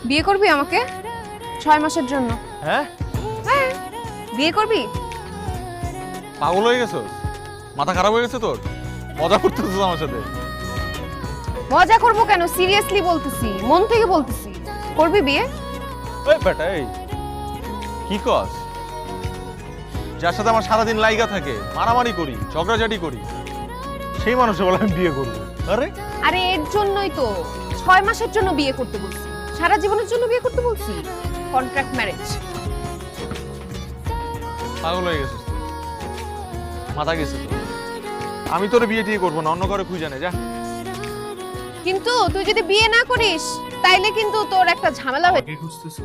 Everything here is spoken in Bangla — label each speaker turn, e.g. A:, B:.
A: বিয়ে করবি আমাকে 6 মাসের জন্য?
B: হ্যাঁ,
A: হ্যাঁ, বিয়ে করবি?
B: পাগল হয়ে গেছো? মাথা খারাপ হয়ে গেছে তোর? মজা করতেছিস আমার সাথে?
A: মজা করবো কেন, সিরিয়াসলি বলতেছি, মন থেকে বলতেছি। করবি বিয়ে?
B: এই বেটা, এই কি কস? যার সাথে আমার সারাদিন লাইগা থাকে, মারামারি করি, ঝগড়াঝাটি করি, সেই মানুষে বলে আমি বিয়ে করবো? আরে
A: আরে এর জন্যই তো 6 মাসের জন্য বিয়ে করতে বলছি, সারা জীবনের জন্য বিয়ে করতে বলছি। Contract marriage.
B: পাগল হয়ে গেছিস তুই, মাথা গেছে তো। আমি তোর বিয়ে টিয়ে করবো না, অন্য কারো খুঁজে নে যা।
A: কিন্তু তুই যদি বিয়ে না করিস তাইলে কিন্তু তোর একটা ঝামেলা হয়ে
C: আমাকে খুঁজতেছো?